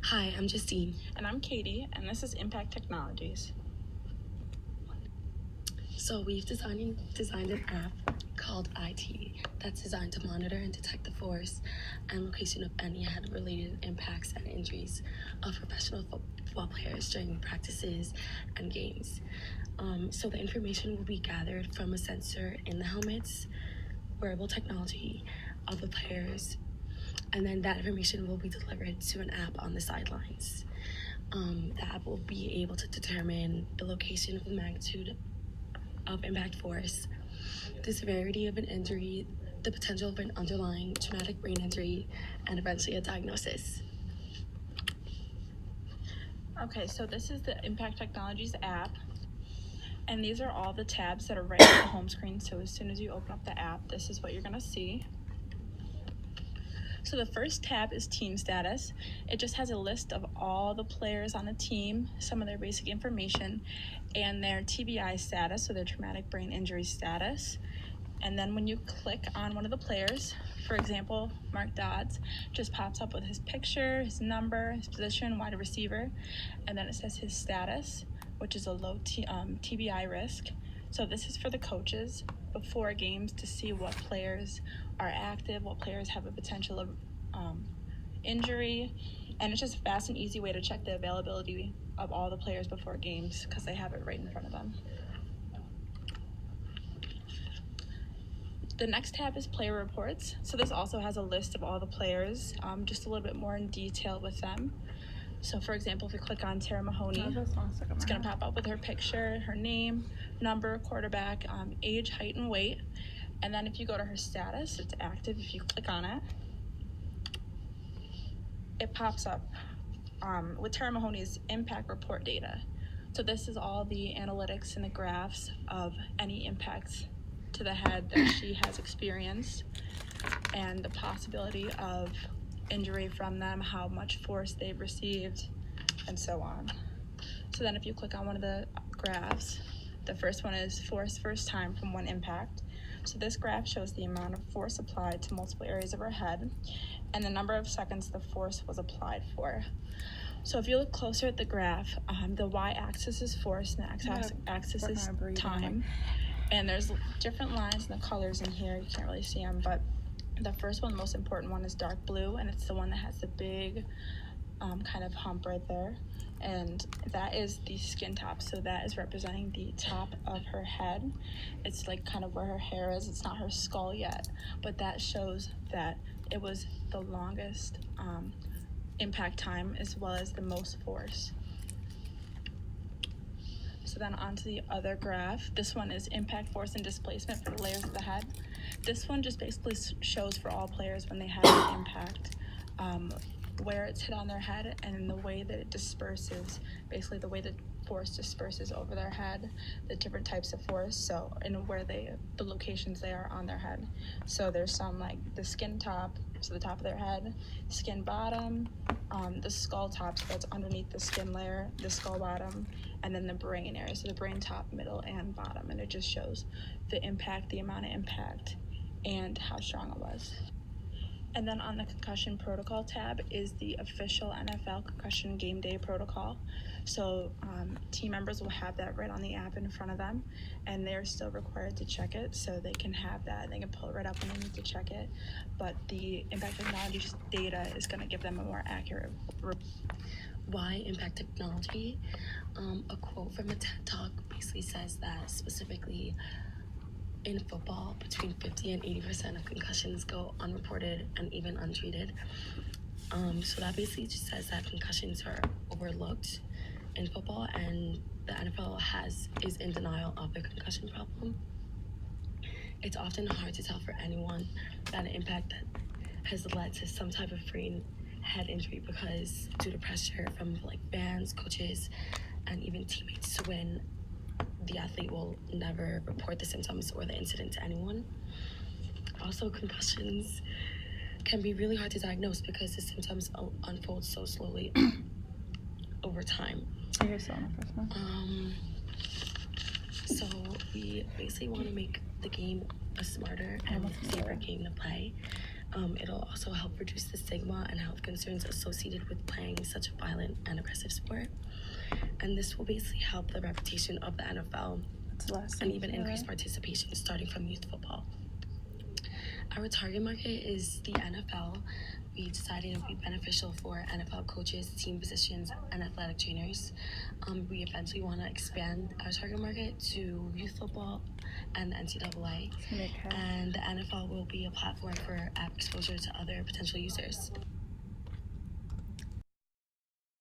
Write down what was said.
Hi, I'm Justine. And I'm Katie, and this is Impact Technologies. So we've designed an app called IT that's designed to monitor and detect the force and location of any head-related impacts and injuries of professional football players during practices and games. So the information will be gathered from a sensor in the helmets, wearable technology of the players, and then that information will be delivered to an app on the sidelines. The app will be able to determine the location of the magnitude of impact force, the severity of an injury, the potential of an underlying traumatic brain injury, and eventually a diagnosis. Okay, so this is the Impact Technologies app, and these are all the tabs that are right on the home screen. So as soon as you open up the app, this is what you're gonna see. So the first tab is team status. It just has a list of all the players on the team, some of their basic information, and their TBI status, so their traumatic brain injury status. And then when you click on one of the players, for example, Mark Dodds, just pops up with his picture, his number, his position, wide receiver, and then it says his status, which is a low TBI risk. So this is for the coaches before games to see what players are active, what players have a potential of injury, and it's just a fast and easy way to check the availability of all the players before games because they have it right in front of them. The next tab is player reports. So this also has a list of all the players, just a little bit more in detail with them. So for example, if you click on Tara Mahoney, it's gonna pop up with her picture, her name, number, quarterback, age, height, and weight. And then if you go to her status, it's active. If you click on it, it pops up with Tara Mahoney's impact report data. So this is all the analytics and the graphs of any impacts to the head that she has experienced and the possibility of injury from them, how much force they've received, and so on. So then if you click on one of the graphs, the first one is force first time from one impact. So this graph shows the amount of force applied to multiple areas of her head and the number of seconds the force was applied for. So if you look closer at the graph, the y-axis is force and the x-axis is time. And there's different lines and the colors in here. You can't really see them, but the first one, the most important one, is dark blue, and it's the one that has the big kind of hump right there. And that is the skin top. So that is representing the top of her head. It's like kind of where her hair is. It's not her skull yet, but that shows that it was the longest impact time as well as the most force. So then onto the other graph. This one is impact force and displacement for the layers of the head. This one just basically shows for all players when they have an impact, where it's hit on their head and the way that it disperses, basically the way the force disperses over their head, the different types of force, so and where the locations they are on their head. So there's some like the skin top, so the top of their head, skin bottom, the skull top, so that's underneath the skin layer, the skull bottom, and then the brain area, so the brain top, middle, and bottom, and it just shows the impact, the amount of impact, and how strong it was. And then on the concussion protocol tab is the official NFL concussion game day protocol. So team members will have that right on the app in front of them, and they're still required to check it, so they can have that. They can pull it right up when they need to check it. But the Impact Technologies data is going to give them a more accurate. Why impact technology? A quote from a TED Talk basically says that specifically in football, between 50 and 80% of concussions go unreported and even untreated. So that basically just says that concussions are overlooked in football, and the NFL is in denial of the concussion problem. It's often hard to tell for anyone that an impact that has led to some type of brain head injury because due to pressure from like fans, coaches, and even teammates to win, the athlete will never report the symptoms or the incident to anyone. Also, concussions can be really hard to diagnose because the symptoms unfold so slowly over time. You're still on the first one. So we basically want to make the game a smarter and safer game to play It'll also help reduce the stigma and health concerns associated with playing such a violent and aggressive sport. And this will basically help the reputation of the NFL That's the last and thing. even increase participation starting from youth football. Our target market is the NFL. We decided it would be beneficial for NFL coaches, team physicians, and athletic trainers. We eventually want to expand our target market to youth football and the NCAA. And the NFL will be a platform for app exposure to other potential users.